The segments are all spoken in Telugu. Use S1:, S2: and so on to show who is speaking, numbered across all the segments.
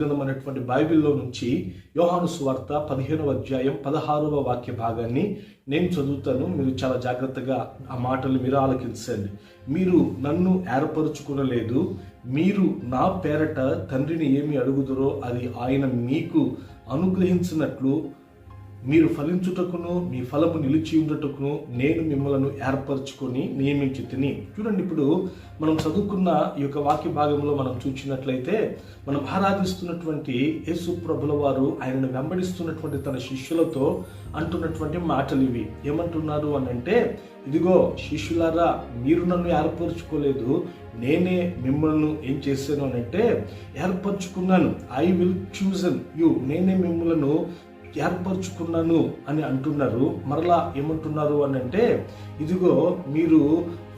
S1: అనేటువంటి బైబిల్లో నుంచి యోహాను సువార్త 15వ అధ్యాయం 16వ వాక్య భాగాన్ని నేను చదువుతాను. మీరు చాలా జాగ్రత్తగా ఆ మాటలు మీరు ఆలకించండి. మీరు నన్ను ఏర్పరచుకునలేదు, మీరు నా పేరట తండ్రిని ఏమి అడుగుదురో అది ఆయన మీకు అనుగ్రహించినట్లు మీరు ఫలించుటకును మీ ఫలము నిలిచి ఉండటకును నేను మిమ్మలను ఏర్పరచుకొని నియమించి తిని. చూడండి, ఇప్పుడు మనం చదువుకున్న ఈ యొక్క వాక్య భాగంలో మనం చూసినట్లయితే మనం ఆరాధిస్తున్నటువంటి యేసు ప్రభుల వారు ఆయనను వెంబడిస్తున్నటువంటి తన శిష్యులతో అంటున్నటువంటి మాటలు ఇవి. ఏమంటున్నారు అని అంటే, ఇదిగో శిష్యులారా, మీరు నన్ను ఏర్పరచుకోలేదు, నేనే మిమ్మల్ని ఏం చేశాను అని అంటే ఏర్పరచుకున్నాను. ఐ విల్ చూజన్ యూ, నేనే మిమ్మల్ని ఏర్పరచుకున్నాను అని అంటున్నారు. మరలా ఏమంటున్నారు అని అంటే, ఇదిగో మీరు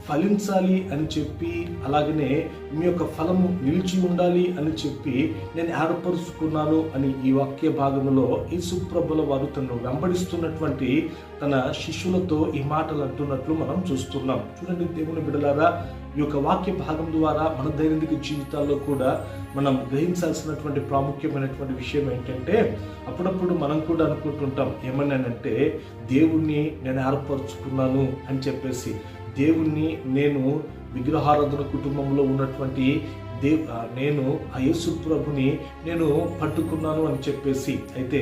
S1: ఫలించాలి అని చెప్పి, అలాగనే మీ యొక్క ఫలము నిలిచి ఉండాలి అని చెప్పి నేను ఏర్పరుచుకున్నాను అని ఈ వాక్య భాగంలో యేసు ప్రభుల వారు తను వెంబడిస్తున్నటువంటి తన శిష్యులతో ఈ మాటలు అంటున్నట్లు మనం చూస్తున్నాం. చూడండి దేవుని బిడ్డలారా, ఈ యొక్క వాక్య భాగం ద్వారా మన దైనందిక జీవితాల్లో కూడా మనం గ్రహించాల్సినటువంటి ప్రాముఖ్యమైనటువంటి విషయం ఏంటంటే, అప్పుడప్పుడు మనం కూడా అనుకుంటుంటాం ఏమన్నానంటే, దేవుణ్ణి నేను ఏర్పరచుకున్నాను అని చెప్పేసి, దేవుణ్ణి నేను విగ్రహారాధన కుటుంబంలో ఉన్నటువంటి నేను ఆ యేసు ప్రభుని నేను పట్టుకున్నాను అని చెప్పేసి అయితే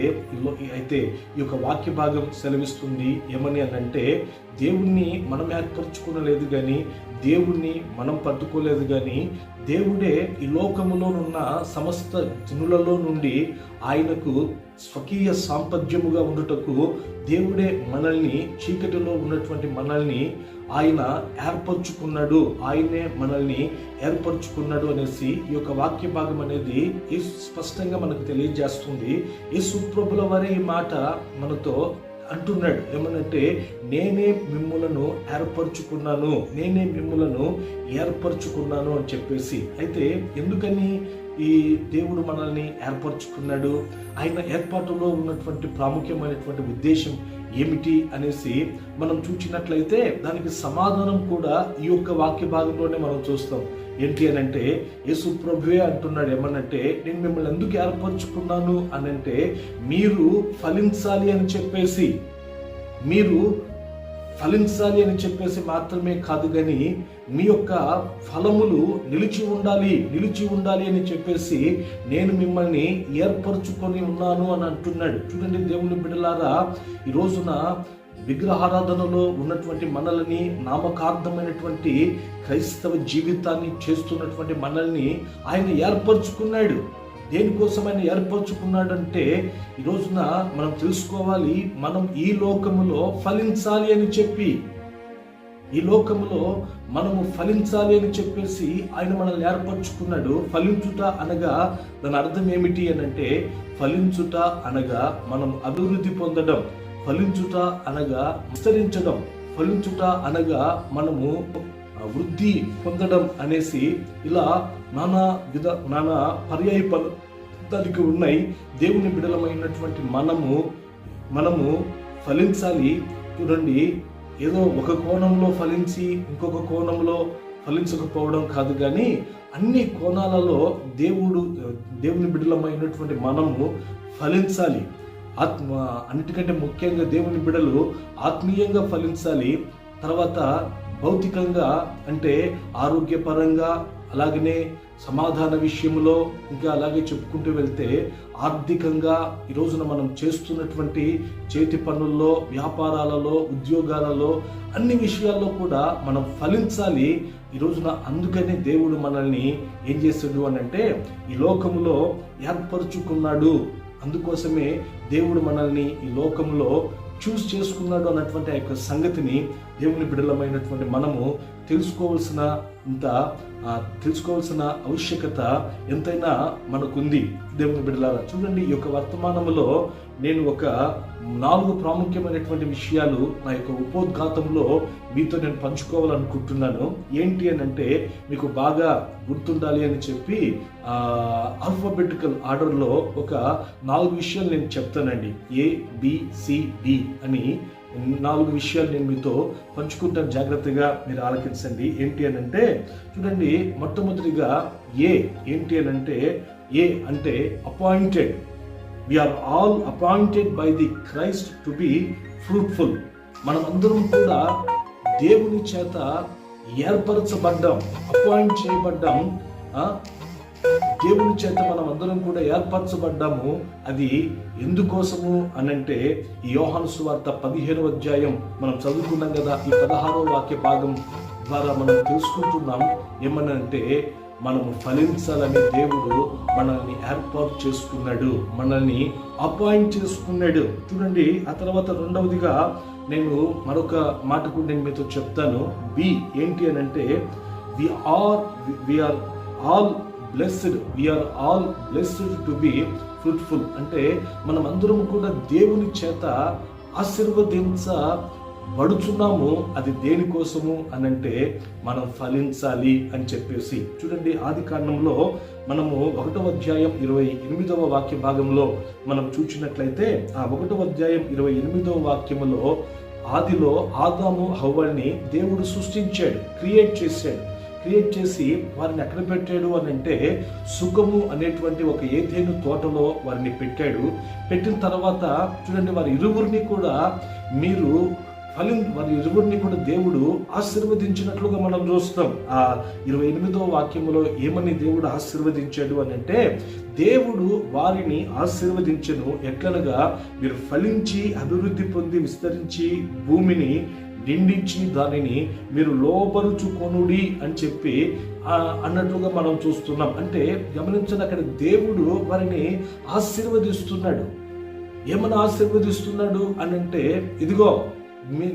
S1: ఈ యొక్క వాక్య భాగం సెలవిస్తుంది ఏమని అంటే, దేవుణ్ణి మనం ఏర్పరచుకోలేదు కానీ, దేవుణ్ణి మనం పట్టుకోలేదు కానీ, దేవుడే ఈ లోకములో ఉన్న సమస్త జనులలో నుండి ఆయనకు స్వకీయ సాంపద్యముగా ఉండుటకు దేవుడే మనల్ని, చీకటిలో ఉన్నటువంటి మనల్ని ఆయన ఏర్పరచుకున్నాడు, ఆయనే మనల్ని ఏర్పరచుకున్నాడు అనేసి ఈ యొక్క వాక్య భాగం అనేది స్పష్టంగా మనకు తెలియజేస్తుంది. యేసు ప్రభుల వారి ఈ మాట మనతో అంటున్నాడు ఏమనంటే, నేనే మిమ్ములను ఏర్పరచుకున్నాను, నేనే మిమ్ములను ఏర్పరచుకున్నాను అని చెప్పేసి. అయితే ఎందుకని ఈ దేవుడు మనల్ని ఏర్పరచుకున్నాడు, ఆయన ఏర్పాటులో ఉన్నటువంటి ప్రాముఖ్యమైనటువంటి ఉద్దేశం ఏమిటి అనేసి మనం చూసినట్లయితే దానికి సమాధానం కూడా ఈ యొక్క వాక్య భాగంలోనే మనం చూస్తాం. ఏంటి అని అంటే, యేసు ప్రభువే అంటున్నాడు ఏమనంటే, నేను మిమ్మల్ని ఎందుకు ఏర్పరచుకున్నాను అని అంటే, మీరు ఫలించాలి అని చెప్పేసి, మీరు ఫలించాలి అని చెప్పేసి మాత్రమే కాదు కానీ మీ యొక్క ఫలములు నిలిచి ఉండాలి అని చెప్పేసి నేను మిమ్మల్ని ఏర్పరచుకొని ఉన్నాను అని అంటున్నాడు. చూడండి దేవుని బిడ్డలారా, ఈ రోజున విగ్రహారాధనలో ఉన్నటువంటి మనల్ని, నామకార్థమైనటువంటి క్రైస్తవ జీవితాన్ని చేస్తున్నటువంటి మనల్ని ఆయన ఏర్పరచుకున్నాడు. దేనికోసం ఆయన ఏర్పరచుకున్నాడంటే, ఈ రోజున మనం తెలుసుకోవాలి, మనం ఈ లోకములో ఫలించాలి అని చెప్పి, ఈ లోకములో మనము ఫలించాలి అని చెప్పేసి ఆయన మనల్ని ఏర్పరచుకున్నాడు. ఫలించుట అనగా దాని అర్థం ఏమిటి అని అంటే, ఫలించుట అనగా మనం అభివృద్ధి పొందడం, ఫలించుట అనగా విస్తరించడం, ఫలించుట అనగా మనము వృద్ధి పొందడం అనేసి ఇలా నానా పర్యాయ పదానికి ఉన్నాయి. దేవుని బిడలమైనటువంటి మనము ఫలించాలి. చూడండి, ఏదో ఒక కోణంలో ఫలించి ఇంకొక కోణంలో ఫలించకపోవడం కాదు కానీ, అన్ని కోణాలలో దేవుని బిడలమైనటువంటి మనము ఫలించాలి. అన్నిటికంటే ముఖ్యంగా దేవుని బిడలు ఆత్మీయంగా ఫలించాలి. తర్వాత భౌతికంగా అంటే ఆరోగ్యపరంగా, అలాగనే సమాధాన విషయంలో, ఇంకా అలాగే చెప్పుకుంటూ వెళ్తే ఆర్థికంగా, ఈ రోజున మనం చేస్తున్నటువంటి చేతి పనుల్లో, వ్యాపారాలలో, ఉద్యోగాలలో, అన్ని విషయాల్లో కూడా మనం ఫలించాలి ఈ రోజున. అందుకనే దేవుడు మనల్ని ఏం చేస్తాడు అని అంటే, ఈ లోకములో ఏర్పరచుకున్నాడు. అందుకోసమే దేవుడు మనల్ని ఈ లోకంలో చూస్ చేసుకున్నాడు అన్నటువంటి ఆ యొక్క సంగతిని దేవుని బిడ్డలమైనటువంటి మనము తెలుసుకోవాల్సిన ఆవశ్యకత ఎంతైనా మనకుంది. దేవుని బిడ్డలారా, చూడండి, ఈ యొక్క వర్తమానంలో నేను ఒక 4 ప్రాముఖ్యమైనటువంటి విషయాలు నా యొక్క ఉపోద్ఘాతంలో మీతో నేను పంచుకోవాలనుకుంటున్నాను. ఏంటి అని అంటే, మీకు బాగా గుర్తుండాలి అని చెప్పి ఆల్ఫాబెటికల్ ఆర్డర్లో ఒక 4 విషయాలు నేను చెప్తానండి. ABCD అని 4 విషయాలు నేను మీతో పంచుకుంటాను. జాగ్రత్తగా మీరు ఆలకించండి. ఏంటి అని అంటే, చూడండి, మొట్టమొదటిగా ఏంటి అని అంటే ఏ అంటే appointed. We are all appointed by the Christ to be fruitful. మనం అందరం కూడా దేవుని చేత ఏర్పరచబడ్డాం, అపాయింట్ చేయబడ్డాం. దేవుని చేత మనం అందరం కూడా ఏర్పరచబడ్డాము. అది ఎందుకోసము అనంటే ఈ యోహాను సువార్త 15వ అధ్యాయం మనం చదువుకున్నాం కదా. ఈ 16వ వాక్య భాగం ద్వారా మనం తెలుసుకుంటున్నాం ఏమనంటే మనము ఫలించాలని దేవుడు మనల్ని ఏర్పాటు చేసుకున్నాడు, మనల్ని అపాయింట్ చేసుకున్నాడు. చూడండి, ఆ తర్వాత రెండవదిగా నేను మరొక మాటకు నేను మీతో చెప్తాను. బి ఏంటి అని అంటే we are all blessed to be fruitful. అంటే మనం అందరం కూడా దేవుని చేత ఆశీర్వదించబడుచున్నాము. అది దేనికోసము అనంటే మనం ఫలించాలి అని చెప్పేసి. చూడండి, ఆది కాండంలో మనము 1వ అధ్యాయం 28వ వాక్య భాగంలో మనం చూసినట్లయితే ఆ 1వ అధ్యాయం 28వ వాక్యములో ఆదిలో ఆదాము హవ్వల్ని దేవుడు సృష్టించాడు, క్రియేట్ చేసి వారిని ఎక్కడ పెట్టాడు అని అంటే సుఖము అనేటువంటి ఒక ఏదెను తోటలో వారిని పెట్టాడు. పెట్టిన తర్వాత చూడండి, వారి ఇరువురిని కూడా దేవుడు ఆశీర్వదించినట్లుగా మనం చూస్తాం. ఆ 28వ వాక్యములో ఏమని దేవుడు ఆశీర్వదించాడు అని అంటే దేవుడు వారిని ఆశీర్వదించెను. ఎట్లనగా మీరు ఫలించి అభివృద్ధి పొంది విస్తరించి భూమిని నిండించి దానిని మీరు లోపరుచుకొనుడి అని చెప్పి అన్నట్లుగా మనం చూస్తున్నాం. అంటే గమనించండి, అక్కడ దేవుడు వారిని ఆశీర్వదిస్తున్నాడు. ఏమని ఆశీర్వదిస్తున్నాడు అని అంటే, ఇదిగో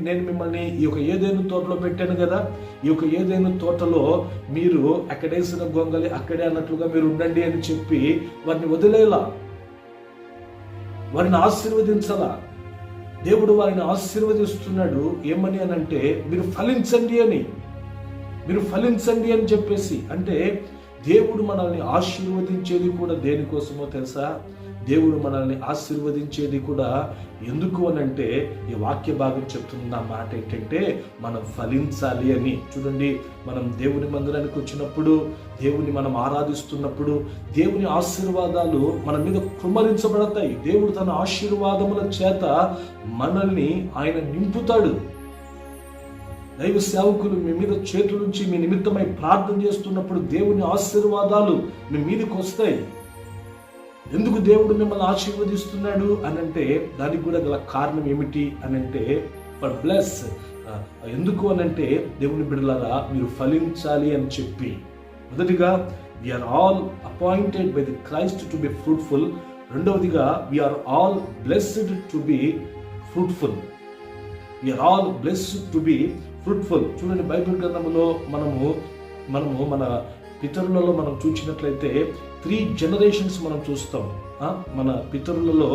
S1: నేను మిమ్మల్ని ఈ యొక్క ఏదైనా తోటలో పెట్టాను కదా, ఈ యొక్క ఏదైనా తోటలో మీరు అక్కడేసిన గొంగలి అక్కడే అన్నట్లుగా మీరు ఉండండి అని చెప్పి వారిని వదిలేలా, వారిని ఆశీర్వదించాలా. దేవుడు వారిని ఆశీర్వదిస్తున్నాడు. ఏమని అని అంటే మీరు ఫలించండి అని చెప్పేసి. అంటే దేవుడు మనల్ని ఆశీర్వదించేది కూడా దేనికోసమో తెలుసా? దేవుడు మనల్ని ఆశీర్వదించేది కూడా ఎందుకు అని అంటే ఈ వాక్య భాగం చెప్తున్న మాట ఏంటంటే మనం ఫలించాలి అని. చూడండి, మనం దేవుని మందిరానికి వచ్చినప్పుడు, దేవుని మనం ఆరాధిస్తున్నప్పుడు దేవుని ఆశీర్వాదాలు మన మీద కుమ్మరించబడతాయి. దేవుడు తన ఆశీర్వాదముల చేత మనల్ని ఆయన నింపుతాడు. దైవ సేవకులు మీ మీద చేతులుంచి మీ నిమిత్తమై ప్రార్థన చేస్తున్నప్పుడు దేవుని ఆశీర్వాదాలు మీ మీదకి వస్తాయి. ఎందుకు దేవుడు మిమ్మల్ని ఆశీర్వదిస్తున్నాడు అనంటే దానికి కూడా గల కారణం ఏమిటి అనంటే ఫర్ బ్లెస్. ఎందుకు అనంటే దేవుని బిడ్డలారా మీరు ఫలించాలి అని చెప్పి. మొదటిగా we are all appointed by the Christ to be fruitful. రెండవదిగా we are all blessed to be fruitful. We are all blessed to be fruitful. చూడండి, బైబిల్ గ్రంథంలో మనము మన పితరులలో మనం చూసినట్లయితే 3 generations మనం చూస్తాం. మన పితరులలో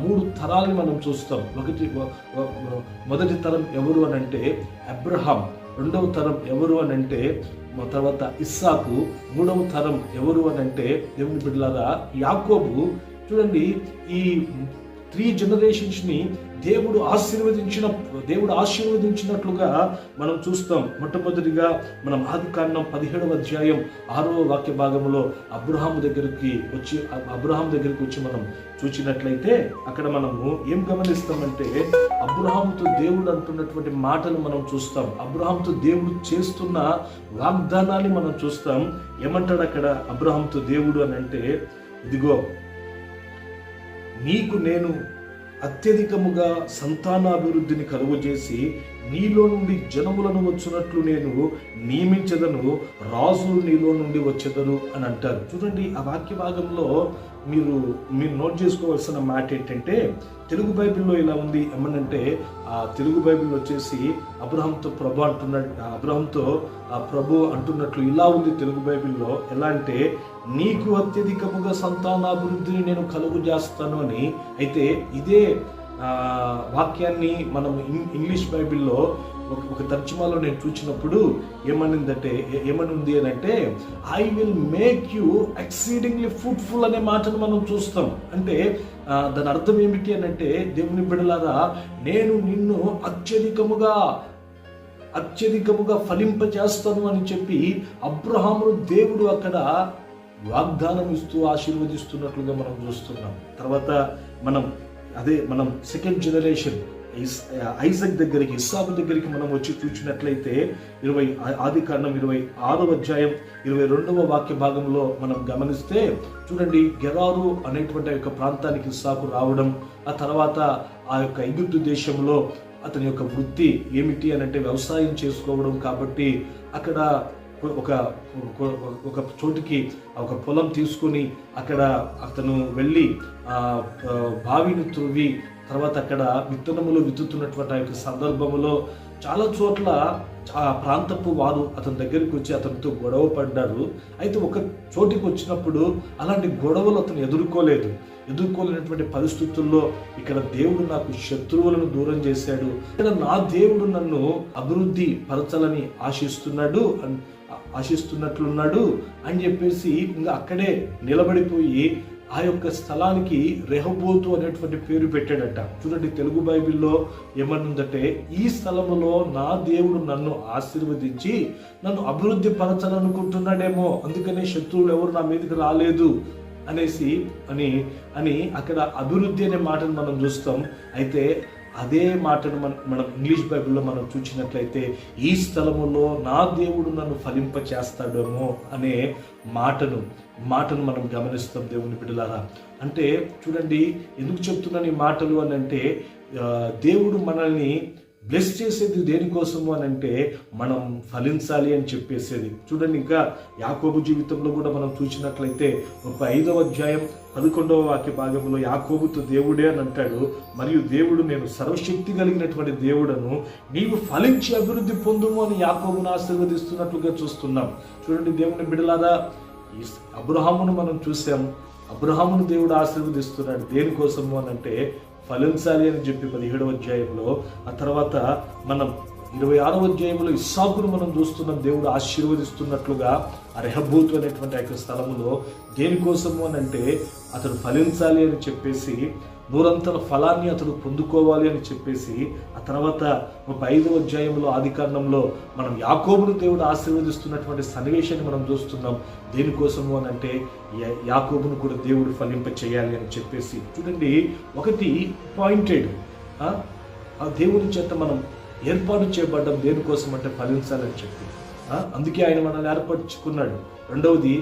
S1: 3 తరాలు మనం చూస్తాం. మొదటి తరం ఎవరు అని అంటే అబ్రహాం, రెండవ తరం ఎవరు అని అంటే తర్వాత ఇస్సాకు, మూడవ తరం ఎవరు అని అంటే దేవుని బిడ్డలారా యాకోబు. చూడండి, ఈ 3 generations ని దేవుడు ఆశీర్వదించినట్లుగా మనం చూస్తాం. మొట్టమొదటిగా మనం ఆది కాండం 17వ అధ్యాయం 6వ వాక్య భాగంలో అబ్రహాం దగ్గరికి వచ్చి మనం చూసినట్లయితే అక్కడ మనము ఏం గమనిస్తామంటే అబ్రహాముతో దేవుడు అంటున్నటువంటి మాటలు మనం చూస్తాం. అబ్రహాంతో దేవుడు చేస్తున్న వాగ్దానాన్ని మనం చూస్తాం. ఏమంటాడు అక్కడ అబ్రహాంతో దేవుడు అని అంటే, ఇదిగో నీకు నేను అత్యధికముగా సంతానాభివృద్ధిని కలుగజేసి నీలో నుండి జనములను వచ్చినట్లు నేను నియమించదను, రాజులు నీలో నుండి వచ్చేదరు అని అంటారు. చూడండి, ఆ వాక్య భాగంలో మీరు నోట్ చేసుకోవాల్సిన మాట ఏంటంటే తెలుగు బైబిల్లో ఇలా ఉంది. ఏమనంటే ఆ తెలుగు బైబిల్ వచ్చేసి అబ్రహాంతో ప్రభు అంటున్నట్లు ఇలా ఉంది తెలుగు బైబిల్లో. ఎలా అంటే నీకు అత్యధికముగా సంతానాభివృద్ధిని నేను కలుగు చేస్తాను అని. అయితే ఇదే వాక్యాన్ని మనం ఇంగ్లీష్ బైబిల్లో ఒక తర్జుమాలో నేను చూసినప్పుడు ఏమని ఉంది అని అంటే I will make you exceedingly fruitful అనే మాటను మనం చూస్తాం. అంటే దాని అర్థం ఏమిటి అని అంటే దేవుని బిడ్డలారా నేను నిన్ను అత్యధికముగా ఫలింపచేస్తాను అని చెప్పి అబ్రహామును దేవుడు అక్కడ వాగ్దానం ఇస్తూ ఆశీర్వదిస్తున్నట్లుగా మనం చూస్తున్నాం. తర్వాత మనం సెకండ్ జనరేషన్ ఐజక్ దగ్గరికి, ఇస్సాకు దగ్గరికి మనం వచ్చి చూసినట్లయితే ఆదికాండం 26వ అధ్యాయం 22వ వాక్య భాగంలో మనం గమనిస్తే చూడండి, గెరారు అనేటువంటి యొక్క ప్రాంతానికి ఇస్సాకు రావడం, ఆ తర్వాత ఆ యొక్క ఐగుప్తు దేశంలో అతని యొక్క వృత్తి ఏమిటి అని అంటే వ్యవసాయం చేసుకోవడం. కాబట్టి అక్కడ ఒక చోటికి ఒక పొలం తీసుకుని అక్కడ అతను వెళ్ళి బావిని త్రవ్వి తర్వాత అక్కడ విత్తనములు విత్తుతున్నటువంటి ఆ యొక్క సందర్భంలో చాలా చోట్ల ఆ ప్రాంతపు వారు అతని దగ్గరికి వచ్చి అతనితో గొడవ పడ్డారు. అయితే ఒక చోటికి వచ్చినప్పుడు అలాంటి గొడవలు అతను ఎదుర్కోలేనటువంటి పరిస్థితుల్లో ఇక్కడ దేవుడు నాకు శత్రువులను దూరం చేశాడు, ఇక్కడ నా దేవుడు నన్ను అభివృద్ధి పరచాలని ఆశిస్తున్నట్లున్నాడు అని చెప్పేసి ఇంకా అక్కడే నిలబడిపోయి ఆ యొక్క స్థలానికి రెహోబోతు అనేటువంటి పేరు పెట్టాడట. చూడండి, తెలుగు బైబిల్లో ఏమనుందంటే, ఈ స్థలములో నా దేవుడు నన్ను ఆశీర్వదించి నన్ను అభివృద్ధి పరచాలనుకుంటున్నాడేమో, అందుకనే శత్రువులు ఎవరు నా మీదకి రాలేదు అని అక్కడ అభివృద్ధి అనే మాటను మనం చూస్తాం. అయితే అదే మాటను మనం ఇంగ్లీష్ బైబిల్లో మనం చూసినట్లయితే, ఈ స్థలములో నా దేవుడు నన్ను ఫలింప చేస్తాడేమో అనే మాటను మనం గమనిస్తాం. దేవుని బిడ్డలారా, అంటే చూడండి, ఎందుకు చెప్తున్నాను ఈ మాటలు అని అంటే, దేవుడు మనల్ని బ్లెస్ చేసేది దేనికోసము అని అంటే మనం ఫలించాలి అని చెప్పేసేది. చూడండి, ఇంకా యాకోబు జీవితంలో కూడా మనం చూసినట్లయితే 35వ అధ్యాయం 11వ వాక్య భాగంలో యాకోబుతో దేవుడే అని అంటాడు, మరియు దేవుడు నేను సర్వశక్తి కలిగినటువంటి దేవుడను, నీవు ఫలించి అభివృద్ధి పొందుము అని యాకోబును ఆశీర్వదిస్తున్నట్లుగా చూస్తున్నాం. చూడండి దేవుని బిడ్డలారా, ఈ అబ్రహామును మనం చూసాం. అబ్రహామును దేవుడు ఆశీర్వదిస్తున్నాడు దేనికోసము అని అంటే ఫలించాలి అని చెప్పి 17వ అధ్యాయంలో. ఆ తర్వాత మనం 26వ అధ్యాయంలో ఇస్సాకును మనం చూస్తున్నాం, దేవుడు ఆశీర్వదిస్తున్నట్లుగా ఆ రెహోబోతు అనేటువంటి ఆ యొక్క స్థలములో. దేనికోసము అని అంటే అతడు ఫలించాలి అని చెప్పేసి, నూరంతల ఫలాన్ని అతడు పొందుకోవాలి అని చెప్పేసి. ఆ తర్వాత 35వ అధ్యాయంలో ఆదికాండంలో మనం యాకోబును దేవుడు ఆశీర్వదిస్తున్నటువంటి సన్నివేశాన్ని మనం చూస్తున్నాం. దేనికోసము అని అంటే యాకోబును కూడా దేవుడు ఫలింప చేయాలి అని చెప్పేసి. చూడండి, ఒకటి పాయింటెడ్, ఆ దేవుని చేత మనం ఏర్పాటు చేయబడ్డం దేనికోసం అంటే ఫలించాలని చెప్పి. అందుకే ఆయన మనల్ని ఏర్పరచుకున్నాడు. రెండవది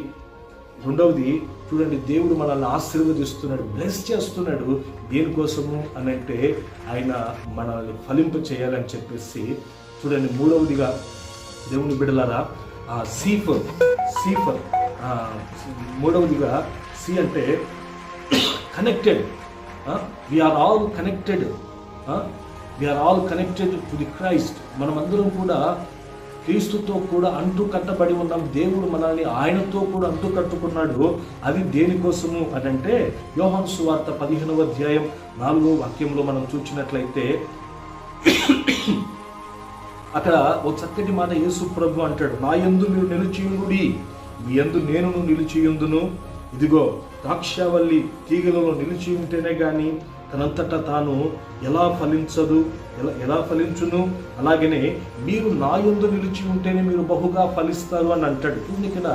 S1: చూడండి, దేవుడు మనల్ని ఆశీర్వదిస్తున్నాడు, బ్లెస్ చేస్తున్నాడు దేనికోసము అని అంటే ఆయన మనల్ని ఫలింప చేయాలని చెప్పేసి. చూడండి, మూడవదిగా దేవుని బిడ్డలారా, సీఫర్ మూడవదిగా సి అంటే connected. We are all connected to the Christ. మనమందరం కూడా క్రీస్తుతో కూడా అంటు కట్టబడి ఉన్నాం. దేవుడు మనల్ని ఆయనతో కూడా అంటు కట్టుకున్నాడు. అది దేనికోసము అని అంటే యోహాను సువార్త 15వ అధ్యాయం 4వ వాక్యంలో మనం చూసినట్లయితే అక్కడ ఒక చక్కటి మాట యేసు ప్రభు అంటాడు, నా యందు మీరు నిలిచియుండుడి, మీ యందు నేను నిలిచియుందును. ఇదిగో ద్రాక్షావల్లి తీగలలో నిలిచి ఉంటేనే కానీ తనంతటా తాను ఎలా ఫలించును, అలాగనే మీరు నా యందు నిలిచి ఉంటేనే మీరు బహుగా ఫలిస్తారు అని అంటాడు. ఇక్కడ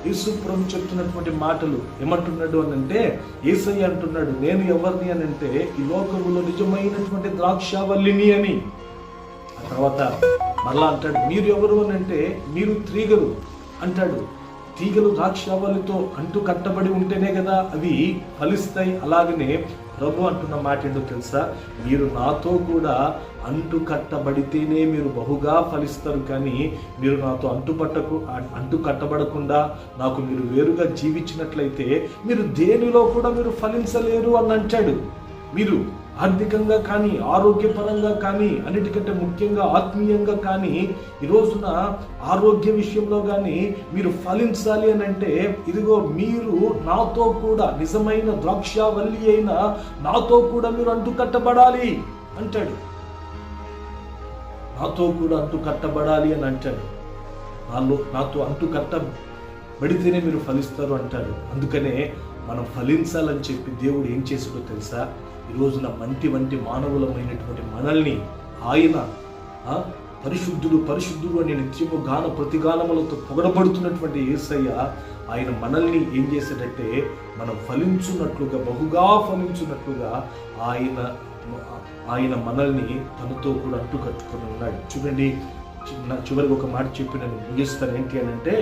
S1: యేసు ప్రభు చెప్తున్నటువంటి మాటలు ఏమంటున్నాడు అని అంటే, యేసయ్య అంటున్నాడు, నేను ఎవరిని అని అంటే ఈ లోకములో నిజమైనటువంటి ద్రాక్షావల్లిని అని. ఆ తర్వాత మరలా అంటాడు, మీరు ఎవరు అని అంటే మీరు తీగలు అంటాడు. తీగలు ద్రాక్షావల్లితో అంటు కట్టబడి ఉంటేనే కదా అవి ఫలిస్తాయి. అలాగనే ప్రభు అంటున్న మాట ఏంటో తెలుసా, మీరు నాతో కూడా అంటు కట్టబడితేనే మీరు బహుగా ఫలిస్తారు, కానీ మీరు నాతో అంటు కట్టబడకుండా నాకు మీరు వేరుగా జీవించినట్లయితే మీరు దేనిలో కూడా మీరు ఫలించలేరు అని అంటాడు. మీరు ఆర్థికంగా కానీ, ఆరోగ్యపరంగా కానీ, అన్నిటికంటే ముఖ్యంగా ఆత్మీయంగా కానీ, ఈ రోజున ఆరోగ్య విషయంలో కానీ మీరు ఫలించాలి అని అంటే, ఇదిగో మీరు నాతో కూడా నిజమైన ద్రాక్షావల్లి అయిన నాతో కూడా మీరు అంటు కట్టబడాలి అంటాడు. నాతో కూడా అంటు కట్టబడాలి అని అంటాడు. నాతో అంటు కట్టబడితేనే మీరు ఫలిస్తారు అంటాడు. అందుకనే మనం ఫలించాలని చెప్పి దేవుడు ఏం చేసాడో తెలుసా, ఈ రోజున వంటి మానవులమైనటువంటి మనల్ని ఆయన పరిశుద్ధుడు పరిశుద్ధుడు అని నిత్యము గాన ప్రతిగానములతో పొగడబడుతున్నటువంటి యేసయ్య ఆయన మనల్ని ఏం చేశాడంటే మనం ఫలించున్నట్లుగా, బహుగా ఫలించున్నట్లుగా ఆయన మనల్ని తనతో కూడా అంటు కట్టుకొని ఉన్నాడు. చూడండి, చివరికి ఒక మాట చెప్పి నేను ముగిస్తాను. ఏంటి అని అంటే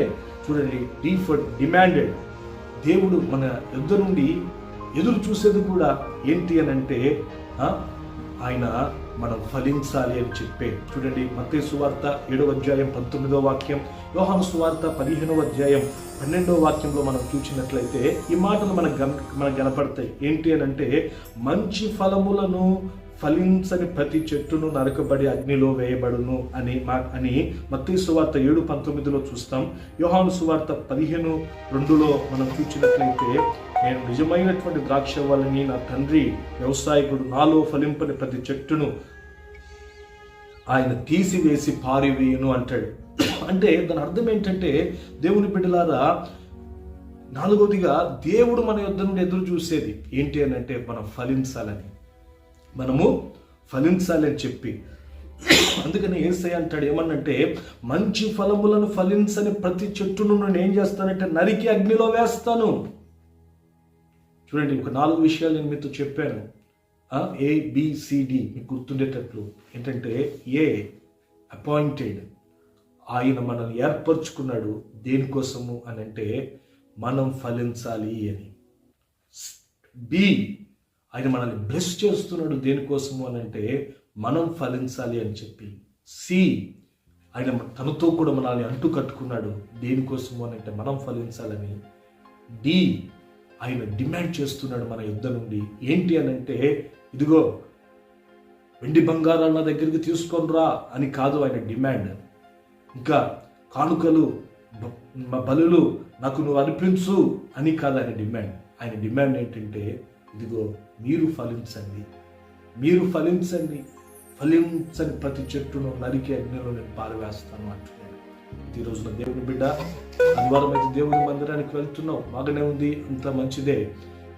S1: చూడండి, డిమాండెడ్. దేవుడు మన యుద్ధ నుండి ఎదురు చూసేది కూడా ఏంటి అని అంటే ఆయన మనం ఫలించాలి అని చెప్పే. చూడండి, మత్తయి సువార్త 7వ అధ్యాయం 19వ వాక్యం, యోహాను సువార్త 15వ అధ్యాయం 12వ వాక్యంలో మనం చూసినట్లయితే ఈ మాటలు మనకు కనపడతాయి. ఏంటి అని అంటే మంచి ఫలములను ఫలించని ప్రతి చెట్టును నరకబడి అగ్నిలో వేయబడును అని మత్తయి సువార్త 7:19లో చూస్తాం. యోహాను సువార్త 15:2లో మనం చూసినట్లయితే నేను నిజమైనటువంటి ద్రాక్షవల్లిని, నా తండ్రి వ్యవసాయకుడు, నాలో ఫలింపని ప్రతి చెట్టును ఆయన తీసివేసి పారివేయును అంటాడు. అంటే దాని అర్థం ఏంటంటే దేవుని బిడ్డలారా, నాలుగోదిగా దేవుడు మన యొద్ద నుండి ఎదురు చూసేది ఏంటి అని అంటే మనం ఫలించాలి అని చెప్పి. అందుకని యేసయ్య అంటాడు ఏమన్నంటే మంచి ఫలములను ఫలించని ప్రతి చెట్టును నేను ఏం చేస్తానంటే నరికి అగ్నిలో వేస్తాను. చూడండి, ఒక 4 విషయాలు నేను మీతో చెప్పాను. ABCD మీకు గుర్తుండేటట్లు. ఏంటంటే ఏ అపాయింటెడ్, ఆయన మనల్ని ఏర్పరచుకున్నాడు దేనికోసము అని అంటే మనం ఫలించాలి అని. బి, ఆయన మనల్ని బ్లెస్ చేస్తున్నాడు దేనికోసము అని అంటే మనం ఫలించాలి అని చెప్పి. సి, ఆయన తనతో కూడా మనల్ని అంటు కట్టుకున్నాడు దేనికోసము అని అంటే మనం ఫలించాలని. డి, ఆయన డిమాండ్ చేస్తున్నాడు మన యుద్ధ నుండి. ఏంటి అని అంటే ఇదిగో వెండి బంగారాలు నా దగ్గరికి తీసుకొని రా అని కాదు ఆయన డిమాండ్. ఇంకా కానుకలు బలులు నాకు నువ్వు అర్పించు అని కాదు ఆయన డిమాండ్. ఆయన డిమాండ్ ఏంటంటే ఇదిగో మీరు ఫలించండి, ఫలించని ప్రతి చెట్టును నరికి అగ్నిలో నేను పారవేస్తాను అంటున్నాడు. ఈ రోజున దేవుని బిడ్డ, ఆదివారం అయితే దేవుని మందిరానికి వెళ్తున్నావు, బాగానే ఉంది, అంత మంచిదే.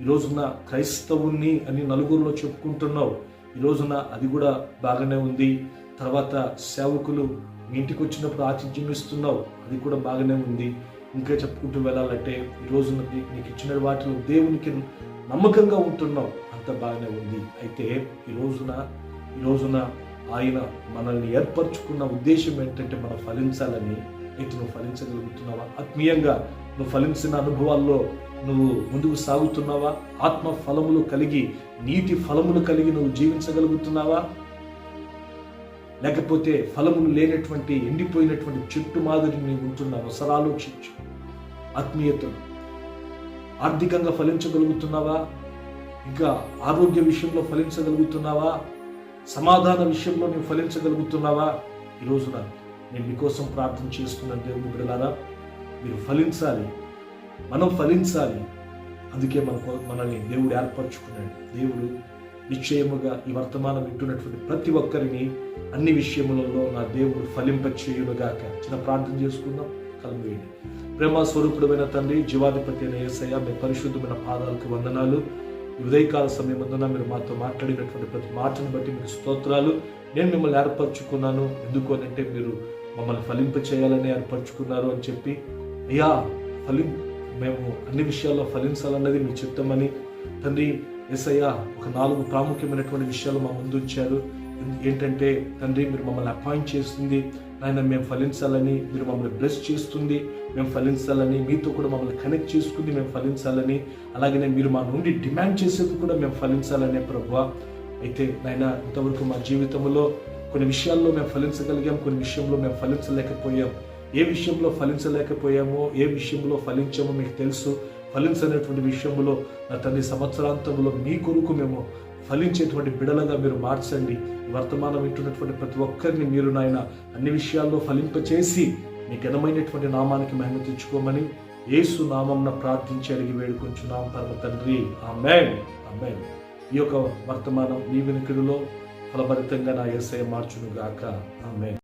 S1: ఈ రోజున క్రైస్తవుని అని నలుగురిలో చెప్పుకుంటున్నావు, ఈ రోజున అది కూడా బాగానే ఉంది. తర్వాత సేవకులు మీ ఇంటికి వచ్చినప్పుడు ఆతిథ్యం ఇస్తున్నావు, అది కూడా బాగానే ఉంది. ఇంకా చెప్పుకుంటూ వెళ్ళాలంటే ఈ రోజున నీకు ఇచ్చిన వాటిలో దేవునికి నమ్మకంగా ఉంటున్నావు, అంత బాగానే ఉంది. అయితే ఈ రోజున ఆయన మనల్ని ఏర్పరచుకున్న ఉద్దేశం ఏంటంటే మనం ఫలించాలని. అయితే నువ్వు ఫలించగలుగుతున్నావా? ఆత్మీయంగా నువ్వు ఫలించిన అనుభవాల్లో నువ్వు ముందుకు సాగుతున్నావా? ఆత్మ ఫలములు కలిగి, నీటి ఫలములు కలిగి నువ్వు జీవించగలుగుతున్నావా? లేకపోతే ఫలములు లేనటువంటి ఎండిపోయినటువంటి చెట్టు మాదిరి నీవు ఉంటున్నావా? సరాలోచించు. ఆత్మీయతను ఆర్థికంగా ఫలించగలుగుతున్నావా? ఇంకా ఆరోగ్య విషయంలో ఫలించగలుగుతున్నావా? సమాధాన విషయంలో నువ్వు ఫలించగలుగుతున్నావా? ఈ రోజున నేను మీకోసం ప్రార్థన చేస్తున్నాను. దేవుని బిడ్డలారా, మీరు ఫలించాలి, మనం ఫలించాలి. అందుకే మనల్ని దేవుడు ఏర్పరచుకున్నాడు. దేవుడు నిశ్చయముగా ఈ వర్తమానం వింటున్నటువంటి ప్రతి ఒక్కరిని అన్ని విషయములలో నా దేవుడు ఫలింపచేయునుగాక. చిన్న ప్రార్థన చేసుకుందాం. కళ్ళు వేయండి. ప్రేమ స్వరూపుడమైన తండ్రి, జీవాధిపతి అయిన యేసయ్య, మీ పరిశుద్ధమైన పాదాలకు వందనాలు. ఈ ఉదయకాల సమయమందున మీరు మాతో మాట్లాడినటువంటి ప్రతి మాటను బట్టి మీకు స్తోత్రాలు. నేను మిమ్మల్ని ఏర్పరచుకున్నాను, ఎందుకు అని అంటే మీరు మమ్మల్ని ఫలింప చేయాలని ఏర్పరచుకున్నారు అని చెప్పి, అయ్యా మేము అన్ని విషయాల్లో ఫలించాలన్నది మీ చిత్తమని తండ్రి యేసయ్య ఒక 4 ప్రాముఖ్యమైనటువంటి విషయాలు మా ముందు ఉంచారు. ఏంటంటే తండ్రి, మీరు మమ్మల్ని అపాయింట్ చేస్తుంది నాయన మేము ఫలించాలని, మీరు మమ్మల్ని బ్లెస్ చేస్తుంది మేము ఫలించాలని, మీతో కూడా మమ్మల్ని కనెక్ట్ చేసుకుంది మేము ఫలించాలని, అలాగనే మీరు మా నుండి డిమాండ్ చేసేది కూడా మేము ఫలించాలనే ప్రభువా. అయితే నాయన ఇంతవరకు మా జీవితంలో కొన్ని విషయాల్లో మేము ఫలించగలిగాం, కొన్ని విషయంలో మేము ఫలించలేకపోయాం. ఏ విషయంలో ఫలించలేకపోయామో, ఏ విషయంలో ఫలించామో మీకు తెలుసు. ఫలించనేటువంటి విషయంలో నా తండ్రి సంవత్సరాంతంలో మీ కొరకు మేము ఫలించేటువంటి బిడలుగా మీరు మార్చండి. వర్తమానం వింటున్నటువంటి ప్రతి ఒక్కరిని మీరు నాయన అన్ని విషయాల్లో ఫలింపచేసి మీ ఘనమైనటువంటి నామానికి మహిమ తెచ్చుకోమని యేసు నామమున ప్రార్థించి అడిగి వేడుకొంచున్నాం పరమ తండ్రి. ఆమేన్, ఆమేన్. ఈ యొక్క వర్తమానం మీ వినికిడిలో ఫలభరితంగా నా యేసయ్య మార్చును గాక. ఆమేన్.